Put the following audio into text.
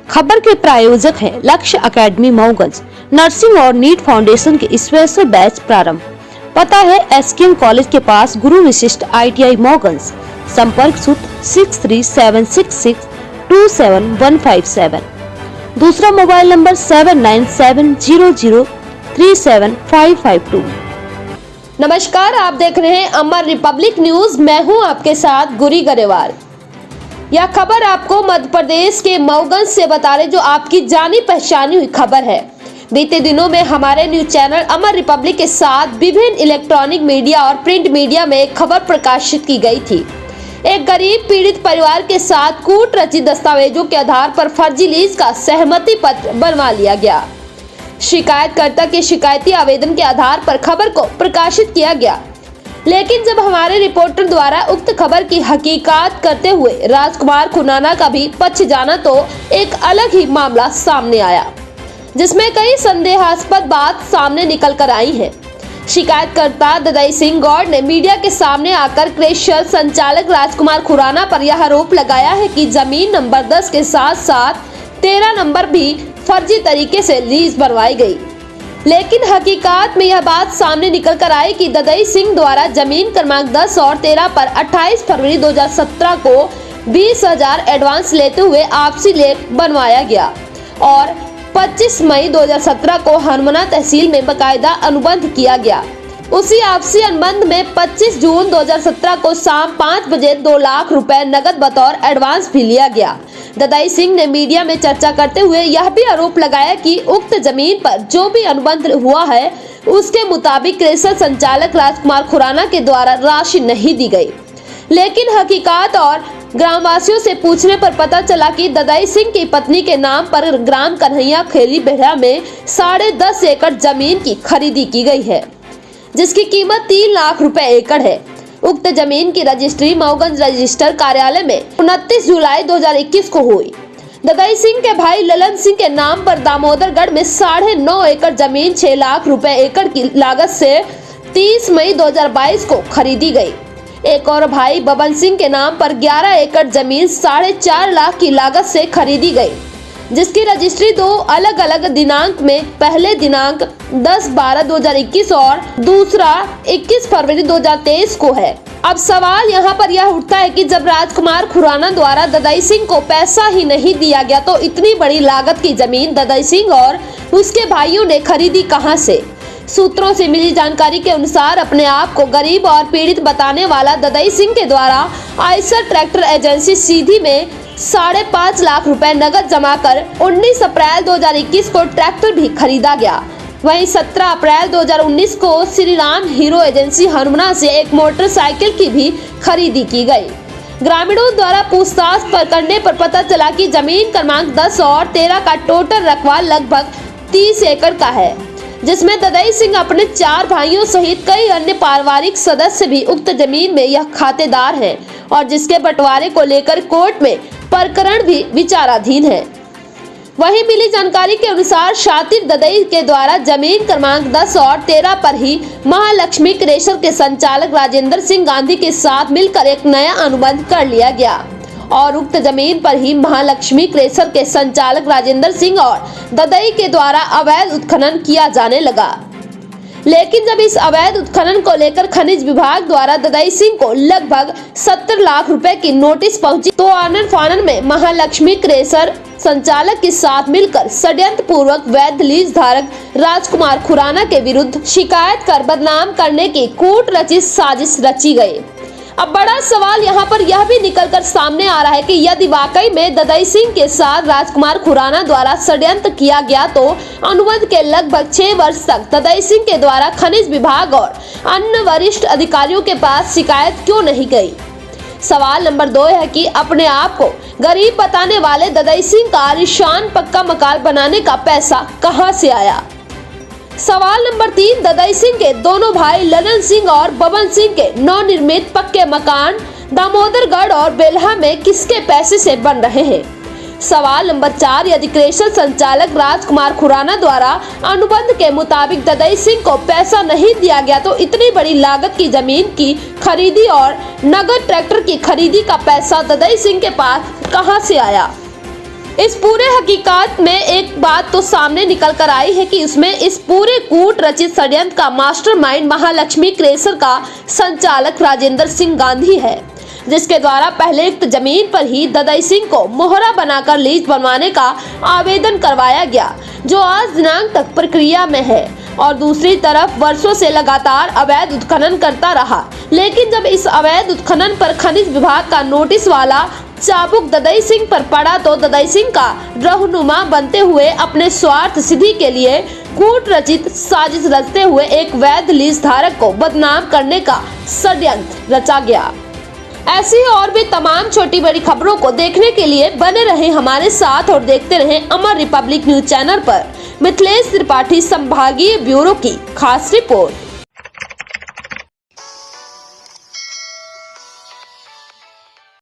खबर के प्रायोजक हैं लक्ष्य एकेडमी मऊगंज। नर्सिंग और नीट फाउंडेशन के स्पेशल बैच प्रारंभ। पता है एसकेएम कॉलेज के पास गुरु विशिष्ट ITI मऊगंज। संपर्क सूत्र 6376627157। दूसरा मोबाइल नंबर 7970037552। नमस्कार, आप देख रहे हैं अमर रिपब्लिक न्यूज। मैं हूं आपके साथ गुरी गरेवाल। यह खबर आपको मध्य प्रदेश के मऊगंज से बता रहे, जो आपकी जानी पहचानी हुई खबर है। बीते दिनों में हमारे न्यूज चैनल अमर रिपब्लिक के साथ विभिन्न इलेक्ट्रॉनिक मीडिया और प्रिंट मीडिया में एक खबर प्रकाशित की गई थी। एक गरीब पीड़ित परिवार के साथ कूट रचित दस्तावेजों के आधार पर फर्जी लीज का सहमति पत्र बनवा लिया गया। शिकायतकर्ता के शिकायती आवेदन के आधार पर खबर को प्रकाशित किया गया, लेकिन जब हमारे रिपोर्टर द्वारा उक्त खबर की हकीकत करते हुए राजकुमार खुराना का भी पक्ष जाना तो एक अलग ही मामला सामने आया, जिसमें कई संदेहास्पद बात सामने निकल कर आई है। शिकायतकर्ता ददई सिंह गौड़ ने मीडिया के सामने आकर क्रेशर संचालक राजकुमार खुराना पर यह आरोप लगाया है कि जमीन नंबर 10 के साथ साथ 13 नंबर भी फर्जी तरीके से लीज बनवाई गई। लेकिन हकीकत में यह बात सामने निकल कर आई कि ददई सिंह द्वारा जमीन क्रमांक 10 और 13 पर 28 फरवरी 2017 को 20,000 एडवांस लेते हुए आपसी लेख बनवाया गया और 25 मई 2017 को हनुमाना तहसील में बकायदा अनुबंध किया गया। उसी आपसी अनुबंध में 25 जून 2017 को शाम 5 बजे 2 लाख रुपए नगद बतौर एडवांस भी लिया गया। ददई सिंह ने मीडिया में चर्चा करते हुए यह भी आरोप लगाया कि उक्त जमीन पर जो भी अनुबंध हुआ है उसके मुताबिक क्रेशर संचालक राजकुमार खुराना के द्वारा राशि नहीं दी गई। लेकिन हकीकत और ग्रामवासियों से पूछने पर पता चला कि ददई सिंह की पत्नी के नाम पर ग्राम कन्हैया खेली बेहरा में 10.5 एकड़ जमीन की खरीदी की गई है, जिसकी कीमत 3 लाख रुपए एकड़ है। उक्त जमीन की रजिस्ट्री मऊगंज रजिस्टर कार्यालय में 29 जुलाई 2021 को हुई। ददई सिंह के भाई ललन सिंह के नाम पर दामोदरगढ़ में 9.5 एकड़ जमीन 6 लाख रुपए एकड़ की लागत से 30 मई 2022 को खरीदी गई। एक और भाई बबन सिंह के नाम पर 11 एकड़ जमीन 4.5 लाख की लागत से खरीदी गई, जिसकी रजिस्ट्री 2 अलग अलग दिनांक में, पहले दिनांक 10/12/2021 और दूसरा 21 फरवरी 2023 को है। अब सवाल यहाँ पर यह उठता है कि जब राजकुमार खुराना द्वारा ददई सिंह को पैसा ही नहीं दिया गया तो इतनी बड़ी लागत की जमीन ददई सिंह और उसके भाइयों ने खरीदी कहां से? सूत्रों से मिली जानकारी के अनुसार अपने आप को गरीब और पीड़ित बताने वाला ददई सिंह के द्वारा आयसर ट्रैक्टर एजेंसी सीधी में 5.5 लाख रुपए नगद जमा कर 19 अप्रैल 2021 को ट्रैक्टर भी खरीदा गया। वहीं 17 अप्रैल 2019 को श्री राम हीरो एजेंसी हनुमाना से एक मोटरसाइकिल की भी खरीदी की गई। ग्रामीणों द्वारा पूछताछ करने पर पता चला कि जमीन क्रमांक 10 और 13 का टोटल रकबा लगभग 30 एकड़ का है, जिसमें ददई सिंह अपने 4 भाइयों सहित कई अन्य पारिवारिक सदस्य भी उक्त जमीन में यह खातेदार हैं और जिसके बंटवारे को लेकर कोर्ट में प्रकरण भी विचाराधीन है। वहीं मिली जानकारी के अनुसार शातिर ददई के द्वारा जमीन क्रमांक 10 और 13 पर ही महालक्ष्मी क्रेशर के संचालक राजेंद्र सिंह गांधी के साथ मिलकर एक नया अनुबंध कर लिया गया और उक्त जमीन पर ही महालक्ष्मी क्रेशर के संचालक राजेंद्र सिंह और ददई के द्वारा अवैध उत्खनन किया जाने लगा। लेकिन जब इस अवैध उत्खनन को लेकर खनिज विभाग द्वारा ददई सिंह को लगभग 70 लाख रुपए की नोटिस पहुंची तो आनन फानन में महालक्ष्मी क्रेशर संचालक के साथ मिलकर षड्यंत्र पूर्वक वैध लीज धारक राजकुमार खुराना के विरुद्ध शिकायत कर बदनाम करने की कूट रचित साजिश रची गई। अब बड़ा सवाल यहाँ पर यह भी निकलकर सामने आ रहा है कि यदि वाकई में ददई सिंह के साथ राजकुमार खुराना द्वारा षड्यंत्र किया गया तो अनुबंध के लगभग 6 वर्ष तक ददई सिंह के द्वारा खनिज विभाग और अन्य वरिष्ठ अधिकारियों के पास शिकायत क्यों नहीं गई? सवाल नंबर 2 है कि अपने आप को गरीब बताने वाले ददई सिंह का आलीशान पक्का मकान बनाने का पैसा कहां से आया? सवाल नंबर 3, ददई सिंह के दोनों भाई ललन सिंह और बबन सिंह के नवनिर्मित पक्के मकान दामोदरगढ़ और बेल्हा में किसके पैसे से बन रहे हैं? सवाल नंबर 4, यदि क्रेशर संचालक राजकुमार खुराना द्वारा अनुबंध के मुताबिक ददई सिंह को पैसा नहीं दिया गया तो इतनी बड़ी लागत की जमीन की खरीदी और नगद ट्रैक्टर की खरीदी का पैसा ददई सिंह के पास कहां से आया? इस पूरे हकीकत में एक बात तो सामने निकल कर आई है कि इसमें इस पूरे कूट रचित षड्यंत्र का मास्टरमाइंड महालक्ष्मी क्रेशर का संचालक राजेंद्र सिंह गांधी है, जिसके द्वारा पहले उक्त जमीन पर ही ददई सिंह को मोहरा बनाकर लीज बनवाने का आवेदन करवाया गया, जो आज दिनांक तक प्रक्रिया में है। और दूसरी तरफ वर्षों से लगातार अवैध उत्खनन करता रहा, लेकिन जब इस अवैध उत्खनन पर खनिज विभाग का नोटिस वाला चाबुक ददई सिंह पर पड़ा तो ददई सिंह का रहनुमा बनते हुए अपने स्वार्थ सिद्धि के लिए कूट रचित साजिश रचते हुए एक वैध लीज धारक को बदनाम करने का षड्यंत्र रचा गया। ऐसी और भी तमाम छोटी बड़ी खबरों को देखने के लिए बने रहें हमारे साथ और देखते रहें अमर रिपब्लिक न्यूज चैनल पर। मिथिलेश त्रिपाठी संभागीय ब्यूरो की खास रिपोर्ट।